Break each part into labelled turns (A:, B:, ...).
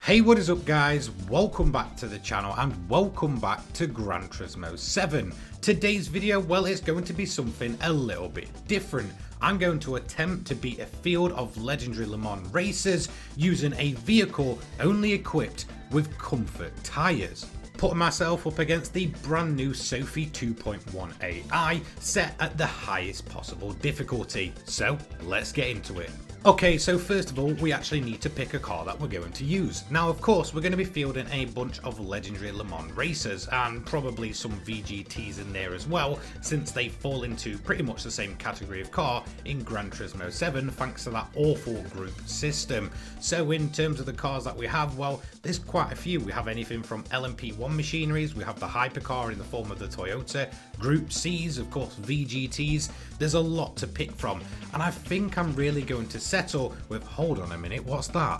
A: Hey, what is up guys? Welcome back to the channel and welcome back to Gran Turismo 7. Today's video, well, it's going to be something a little bit different. I'm going to attempt to beat a field of legendary Le Mans racers using a vehicle only equipped with comfort tyres. Putting myself up against the brand new Sophy 2.1 AI set at the highest possible difficulty. So let's get into it. Okay, so first of all, we actually need to pick a car that we're going to use. Now, of course, we're going to be fielding a bunch of legendary Le Mans racers and probably some VGTs in there as well, since they fall into pretty much the same category of car in Gran Turismo 7 thanks to that awful group system. So in terms of the cars that we have, well, there's quite a few. We have anything from LMP1 machineries, we have the hypercar in the form of the Toyota, Group Cs, of course VGTs. There's a lot to pick from, and I think I'm really going to settle with, hold on a minute, what's that?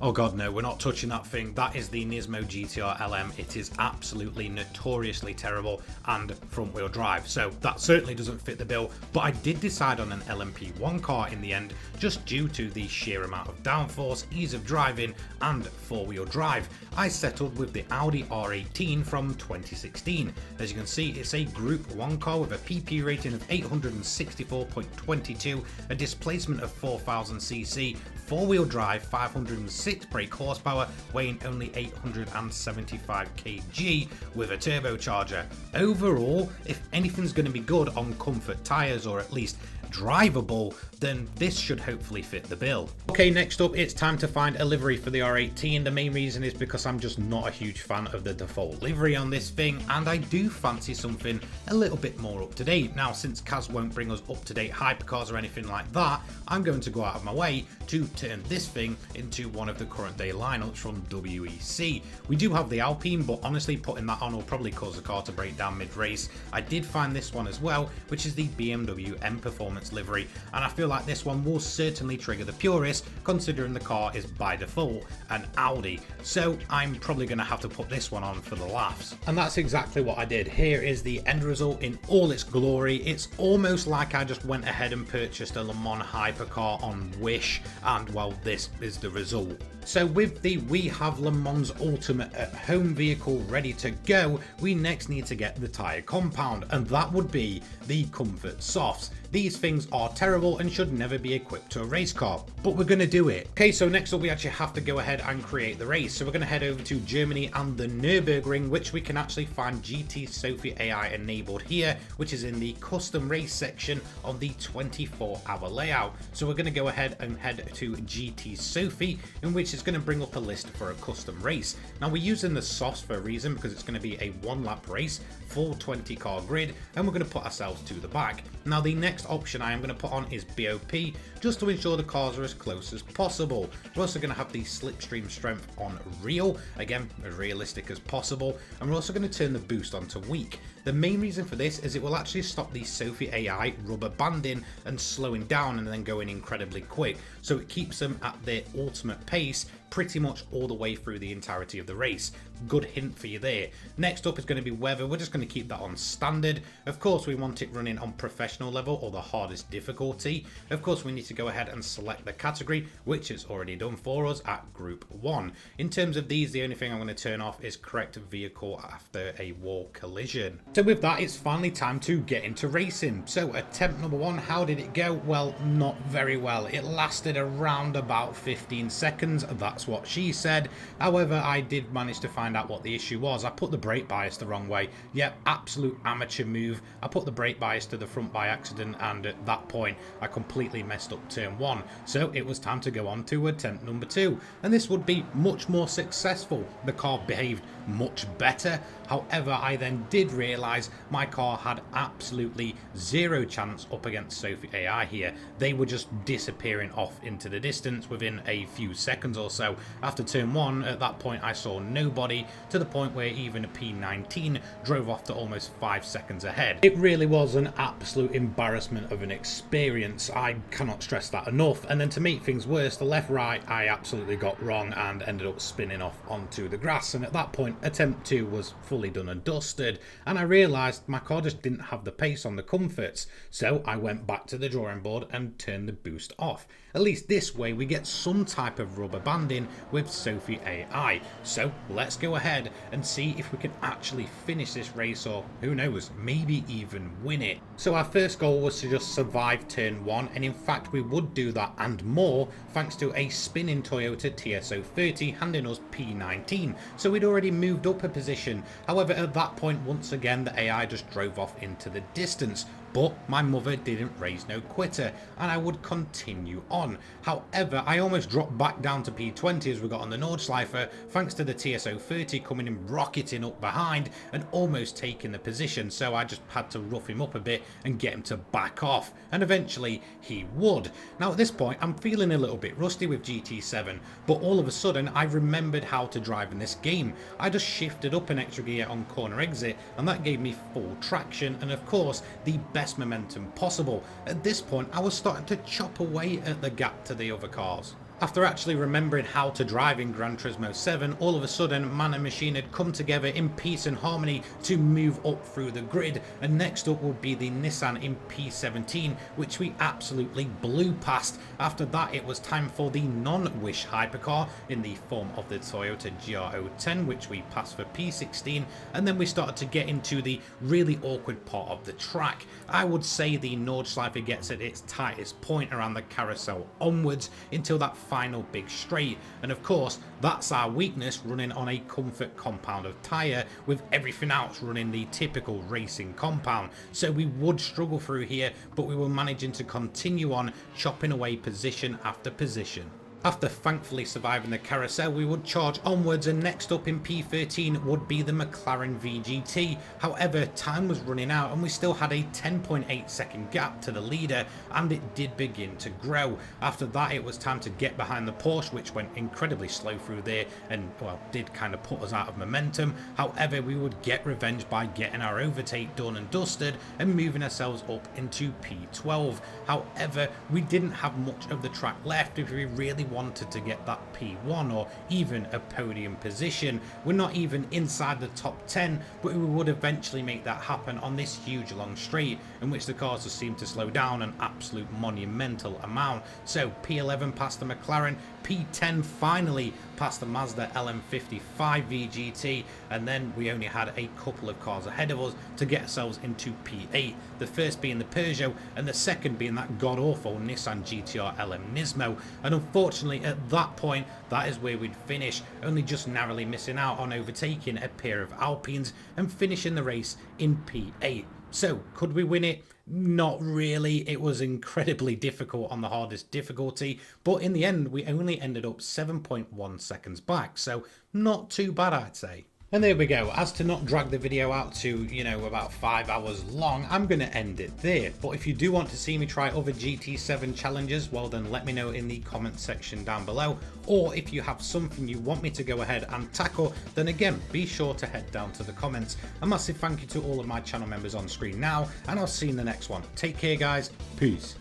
A: Oh god, no, we're not touching that thing. That is the Nismo GTR LM. It is absolutely notoriously terrible and front wheel drive, so that certainly doesn't fit the bill. But I did decide on an LMP1 car in the end, just due to the sheer amount of downforce, ease of driving and four wheel drive. I settled with the Audi R18 from 2016. As you can see, it's a Group 1 car with a PP rating of 864.22, a displacement of 4000cc, four wheel drive, 506 brake horsepower, weighing only 875 kg with a turbocharger. Overall, if anything's going to be good on comfort tyres, or at least drivable, then this should hopefully fit the bill. Okay, next up, it's time to find a livery for the R18. The main reason is because I'm just not a huge fan of the default livery on this thing, and I do fancy something a little bit more up to date. Now, since Kaz won't bring us up to date hypercars or anything like that, I'm going to go out of my way to turn this thing into one of the current day lineups from WEC. We do have the Alpine, but honestly putting that on will probably cause the car to break down mid-race. I did find this one as well, which is the BMW M Performance livery, and I feel like this one will certainly trigger the purist, considering the car is by default an Audi. So I'm probably going to have to put this one on for the laughs. And that's exactly what I did. Here is the end result in all its glory. It's almost like I just went ahead and purchased a Le Mans hypercar on Wish, and well, this is the result. So with the We Have Le Mans Ultimate at Home vehicle ready to go, we next need to get the tyre compound, and that would be the Comfort Softs. These things are terrible and should never be equipped to a race car, but we're going to do it. Okay, so next up we actually have to go ahead and create the race. So we're going to head over to Germany and the Nurburgring, which we can actually find GT Sophy AI enabled here, which is in the custom race section of the 24-hour layout. So we're going to go ahead and head to GT Sophy, in which is going to bring up a list for a custom race. Now we're using the softs for a reason, because it's going to be a one lap race, full 20 car grid, and we're going to put ourselves to the back. Now the next option I am going to put on is BOP, just to ensure the cars are as close as possible. We're also going to have the slipstream strength on real, again as realistic as possible, and we're also going to turn the boost on to weak. The main reason for this is it will actually stop the Sophy AI rubber banding and slowing down and then going incredibly quick, so it keeps them at their ultimate pace pretty much all the way through the entirety of the race. Good hint for you there. Next up is going to be weather. We're just going to keep that on standard. Of course, we want it running on professional level or the hardest difficulty. Of course, we need to go ahead and select the category, which is already done for us at Group 1. In terms of these, the only thing I'm going to turn off is correct vehicle after a wall collision. So with that, it's finally time to get into racing. So attempt number 1, how did it go? Well, not very well. It lasted around about 15 seconds. That's what she said. However, I did manage to find out what the issue was. I put the brake bias the wrong way. Yep, absolute amateur move. I put the brake bias to the front by accident, and at that point I completely messed up turn 1. So it was time to go on to attempt number 2, and this would be much more successful. The car behaved much better. However, I then did realise my car had absolutely zero chance up against Sophy AI here. They were just disappearing off into the distance within a few seconds or so. After turn 1, at that point I saw nobody, to the point where even a P19 drove off to almost 5 seconds ahead. It really was an absolute embarrassment of an experience. I cannot stress stress that enough. And then to make things worse, the left right I absolutely got wrong and ended up spinning off onto the grass, and at that point attempt 2 was fully done and dusted, and I realised my car just didn't have the pace on the comforts, so I went back to the drawing board and turned the boost off. At least this way we get some type of rubber banding with Sophy AI. So let's go ahead and see if we can actually finish this race, or who knows, maybe even win it. So our first goal was to just survive turn 1, and in fact we would do that and more thanks to a spinning Toyota TS030 handing us P19. So we'd already moved up a position. However, at that point once again the AI just drove off into the distance. But my mother didn't raise no quitter, and I would continue on. However, I almost dropped back down to P20 as we got on the Nordschleife, thanks to the TS030 coming in rocketing up behind and almost taking the position, so I just had to rough him up a bit and get him to back off, and eventually he would. Now at this point I'm feeling a little bit rusty with GT7, but all of a sudden I remembered how to drive in this game. I just shifted up an extra gear on corner exit, and that gave me full traction and of course the best momentum possible. At this point I was starting to chop away at the gap to the other cars. After actually remembering how to drive in Gran Turismo 7, all of a sudden man and machine had come together in peace and harmony to move up through the grid, and next up would be the Nissan in P17, which we absolutely blew past. After that it was time for the non-Wish hypercar in the form of the Toyota Gr.1, which we passed for P16, and then we started to get into the really awkward part of the track. I would say the Nordschleife gets at its tightest point around the carousel onwards until that final big straight, and of course that's our weakness, running on a comfort compound of tyre with everything else running the typical racing compound. So we would struggle through here, but we were managing to continue on, chopping away position after position. After thankfully surviving the carousel, we would charge onwards, and next up in P13 would be the McLaren VGT. However, time was running out and we still had a 10.8 second gap to the leader, and it did begin to grow. After that it was time to get behind the Porsche, which went incredibly slow through there and well did kind of put us out of momentum. However, we would get revenge by getting our overtake done and dusted and moving ourselves up into P12. However, we didn't have much of the track left if we really wanted to get that P1 or even a podium position. We're not even inside the top 10, but we would eventually make that happen on this huge long straight in which the cars just seemed to slow down an absolute monumental amount. So P11 past the McLaren, P10 finally past the Mazda LM55 VGT, and then we only had a couple of cars ahead of us to get ourselves into P8, the first being the Peugeot and the second being that god-awful Nissan GTR LM Nismo. And unfortunately at that point that is where we'd finish, only just narrowly missing out on overtaking a pair of Alpines and finishing the race in P8. So could we win it? Not really. It was incredibly difficult on the hardest difficulty, but in the end we only ended up 7.1 seconds back, so not too bad I'd say. And there we go. As to not drag the video out to, you know, about 5 hours long, I'm going to end it there. But if you do want to see me try other GT7 challenges, well then let me know in the comment section down below. Or if you have something you want me to go ahead and tackle, then again, be sure to head down to the comments. A massive thank you to all of my channel members on screen now, and I'll see you in the next one. Take care guys. Peace.